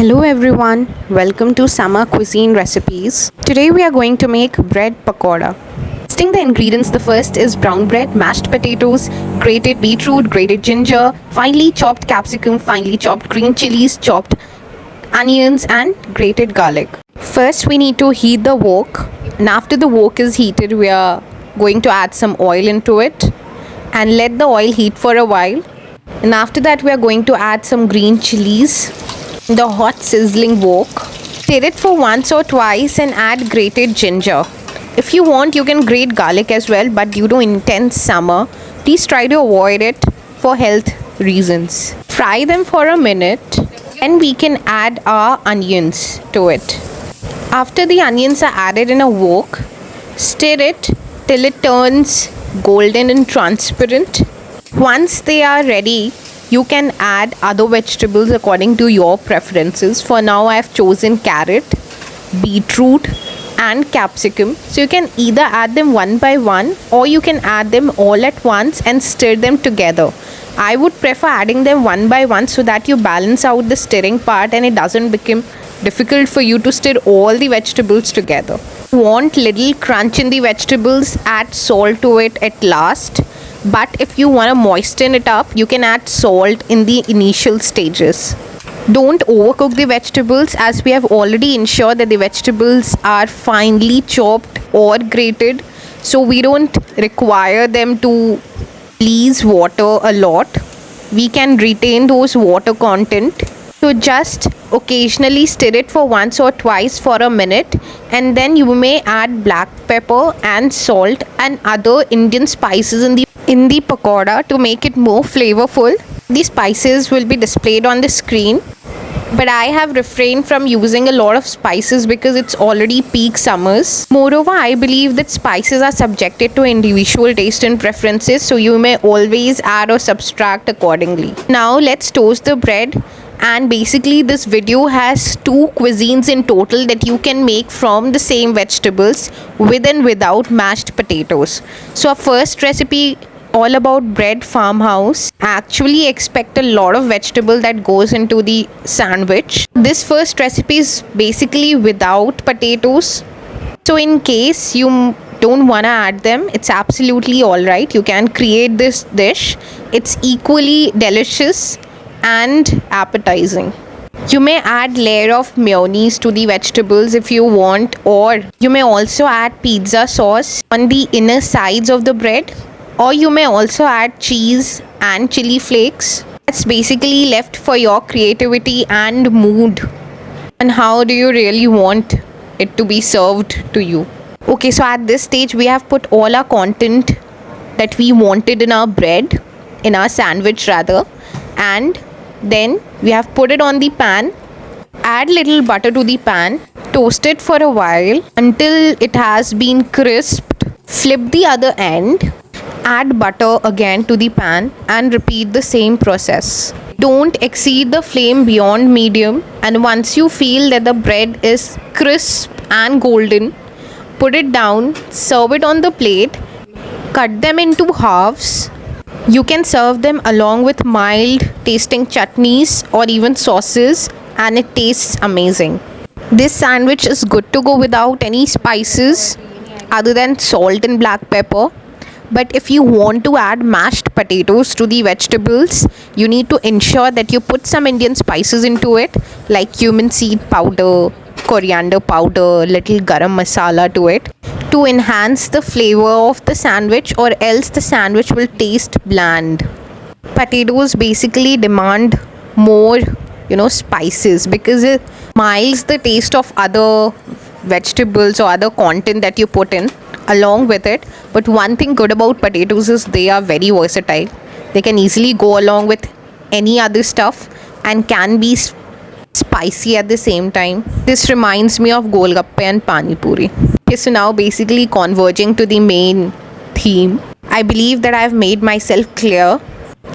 Hello everyone, welcome to Summer Cuisine Recipes. Today we are going to make bread pakoda. Listing the ingredients, the first is brown bread, mashed potatoes, grated beetroot, grated ginger, finely chopped capsicum, finely chopped green chilies, chopped onions and grated garlic. First we need to heat the wok, and after the wok is heated we are going to add some oil into it and let the oil heat for a while. And after that we are going to add some green chilies in the hot sizzling wok. Stir it for once or twice and add grated ginger. If you want you can grate garlic as well, but due to intense summer please try to avoid it for health reasons. Fry them for a minute and we can add our onions to it. After the onions are added in a wok, stir it till it turns golden and transparent. Once they are ready, you can add other vegetables according to your preferences. For now I have chosen carrot, beetroot and capsicum. So you can either add them one by one or you can add them all at once and stir them together. I would prefer adding them one by one so that you balance out the stirring part and it doesn't become difficult for you to stir all the vegetables together. If you want little crunch in the vegetables, add salt to it at last. But if you want to moisten it up, you can add salt in the initial stages. Don't overcook the vegetables, as we have already ensured that the vegetables are finely chopped or grated. So we don't require them to release water a lot. We can retain those water content. So just occasionally stir it for once or twice for a minute, and then you may add black pepper and salt and other Indian spices in the pakoda to make it more flavorful. The spices will be displayed on the screen, but I have refrained from using a lot of spices because it's already peak summers. Moreover, I believe that spices are subjected to individual taste and preferences, so you may always add or subtract accordingly. Now let's toast the bread. And basically this video has two cuisines in total that you can make from the same vegetables with and without mashed potatoes. So our first recipe all about bread farmhouse. Actually expect a lot of vegetable that goes into the sandwich. This first recipe is basically without potatoes. So in case you don't want to add them, it's absolutely alright. You can create this dish. It's equally delicious and appetizing. You may add layer of mayonnaise to the vegetables if you want, or you may also add pizza sauce on the inner sides of the bread, or you may also add cheese and chili flakes. That's basically left for your creativity and mood, and how do you really want it to be served to you. Okay, so at this stage we have put all our content that we wanted in our bread, in our sandwich rather, and then we have put it on the pan. Add little butter to the pan, toast it for a while until it has been crisped. Flip the other end, add butter again to the pan and repeat the same process. Don't exceed the flame beyond medium, and once you feel that the bread is crisp and golden, put it down, serve it on the plate, cut them into halves. You can serve them along with mild tasting chutneys or even sauces, and it tastes amazing. This sandwich is good to go without any spices other than salt and black pepper. But if you want to add mashed potatoes to the vegetables, you need to ensure that you put some Indian spices into it, like cumin seed powder, coriander powder, little garam masala to it, to enhance the flavor of the sandwich, or else the sandwich will taste bland. Potatoes basically demand more, spices, because it miles the taste of other vegetables or other content that you put in along with it. But one thing good about potatoes is they are very versatile. They can easily go along with any other stuff and can be spicy at the same time. This reminds me of golgappe and pani puri. Okay, so now basically converging to the main theme, I believe that I have made myself clear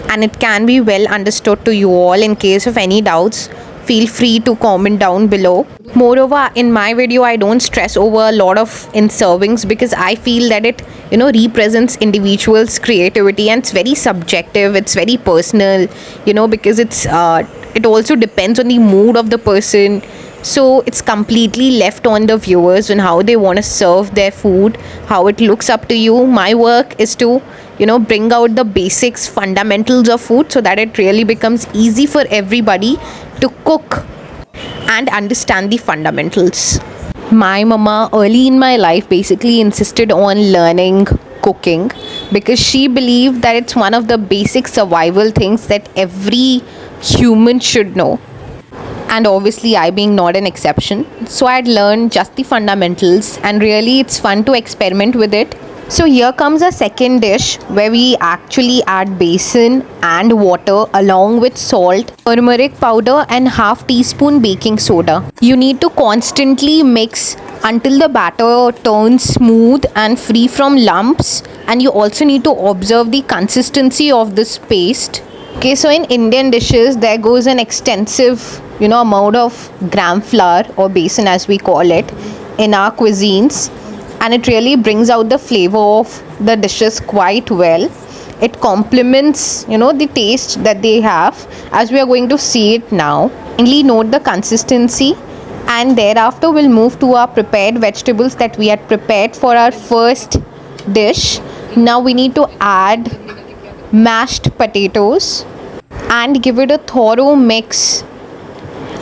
and it can be well understood to you all. In case of any doubts, feel free to comment down below. Moreover, in my video I don't stress over a lot of in servings because I feel that it represents individuals' creativity, and it's very subjective, it's very personal, because it's It also depends on the mood of the person. So it's completely left on the viewers on how they want to serve their food, how it looks up to you. My work is to, bring out the basics, fundamentals of food so that it really becomes easy for everybody to cook and understand the fundamentals. My mama early in my life basically insisted on learning cooking because she believed that it's one of the basic survival things that every human should know. And obviously, I being not an exception. So I had learned just the fundamentals, and really it's fun to experiment with it. So here comes a second dish where we actually add besan and water along with salt, turmeric powder and half teaspoon baking soda. You need to constantly mix until the batter turns smooth and free from lumps, and you also need to observe the consistency of this paste. Okay, so in Indian dishes there goes an extensive amount of gram flour or besan as we call it in our cuisines, and it really brings out the flavor of the dishes quite well. It complements the taste that they have, as we are going to see it now. Kindly note the consistency, and thereafter we'll move to our prepared vegetables that we had prepared for our first dish. Now we need to add mashed potatoes and give it a thorough mix.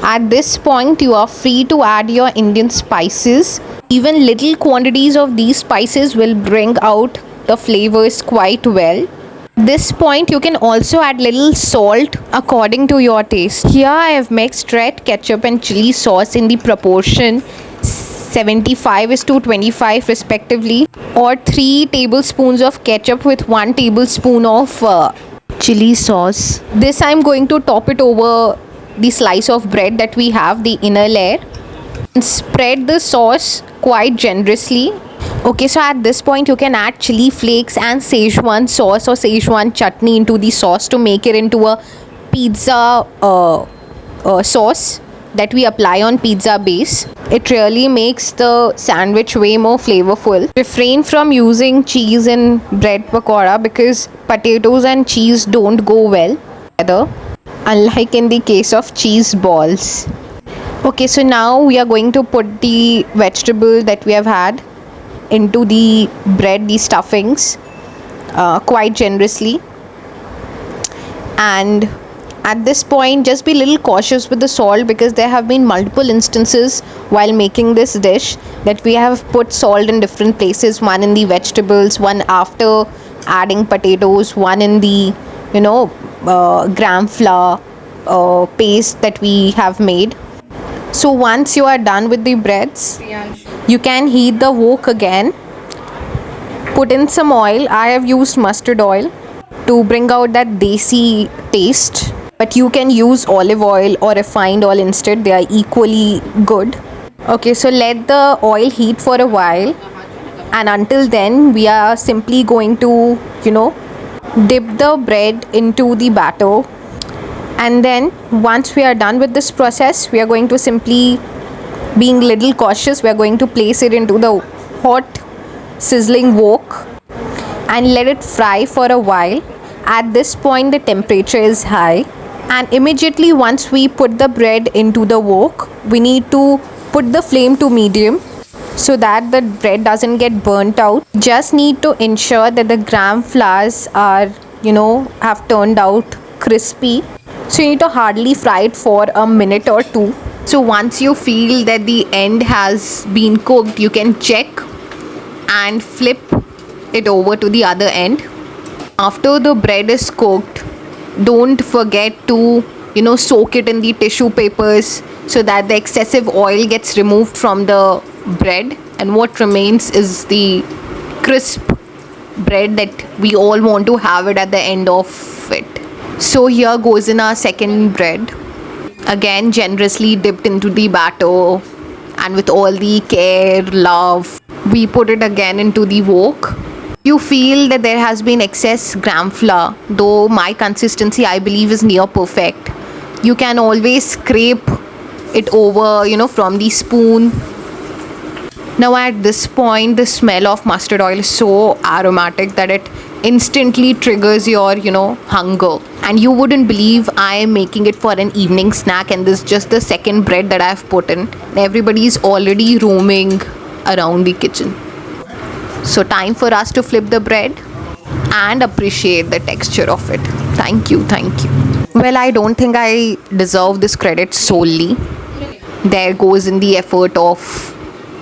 At this point you are free to add your Indian spices. Even little quantities of these spices will bring out the flavors quite well. This point you can also add little salt according to your taste. Here I have mixed red ketchup and chili sauce in the proportion 75:25 respectively, or 3 tablespoons of ketchup with 1 tablespoon of chili sauce. This I'm going to top it over the slice of bread that we have, the inner layer, and spread the sauce quite generously. Okay, so at this point you can add chili flakes and Szechuan sauce or Szechuan chutney into the sauce to make it into a pizza sauce that we apply on pizza base. It really makes the sandwich way more flavorful. Refrain from using cheese in bread pakora because potatoes and cheese don't go well together, unlike in the case of cheese balls. Okay, so now we are going to put the vegetable that we have had into the bread, the stuffings, quite generously. And at this point just be a little cautious with the salt, because there have been multiple instances while making this dish that we have put salt in different places, one in the vegetables, one after adding potatoes, one in the gram flour paste that we have made. So once you are done with the breads, you can heat the wok again. Put in some oil. I have used mustard oil to bring out that desi taste, but you can use olive oil or refined oil instead. They are equally good. Okay, so let the oil heat for a while, and until then we are simply going to dip the bread into the batter. And then once we are done with this process, we are going to simply, being little cautious, we are going to place it into the hot sizzling wok and let it fry for a while. At this point the temperature is high, and immediately once we put the bread into the wok, we need to put the flame to medium so that the bread doesn't get burnt out. Just need to ensure that the gram flours are have turned out crispy. So you need to hardly fry it for a minute or two. So once you feel that the end has been cooked, you can check and flip it over to the other end. After the bread is cooked, don't forget to soak it in the tissue papers so that the excessive oil gets removed from the bread, and what remains is the crisp bread that we all want to have it at the end of it. So here goes in our second bread, again generously dipped into the batter, and with all the care, love, we put it again into the wok. You feel that there has been excess gram flour, though my consistency I believe is near perfect. You can always scrape it over from the spoon. Now at this point the smell of mustard oil is so aromatic that it instantly triggers your hunger. And you wouldn't believe I am making it for an evening snack, and this is just the second bread that I've put in. Everybody's already roaming around the kitchen. So time for us to flip the bread and appreciate the texture of it. Thank you, thank you. Well, I don't think I deserve this credit solely. There goes in the effort of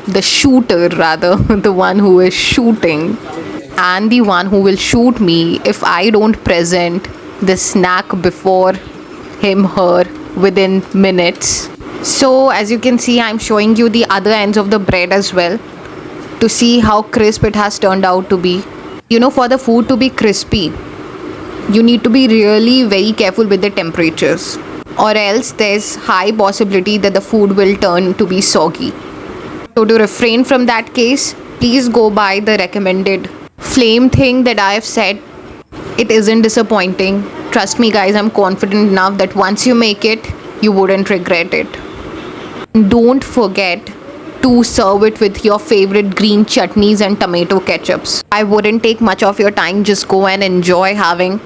the shooter, rather, the one who is shooting, and the one who will shoot me if I don't present the snack before him, her, within minutes. So as you can see, I'm showing you the other ends of the bread as well to see how crisp it has turned out to be. You know, for the food to be crispy, you need to be really very careful with the temperatures, or else there's high possibility that the food will turn to be soggy. So to refrain from that case, please go by the recommended flame thing that I have said. It isn't disappointing. Trust me guys, I'm confident enough that once you make it, you wouldn't regret it. Don't forget to serve it with your favorite green chutneys and tomato ketchups. I wouldn't take much of your time, just go and enjoy having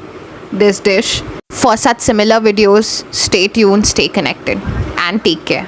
this dish. For such similar videos, stay tuned, stay connected, and take care.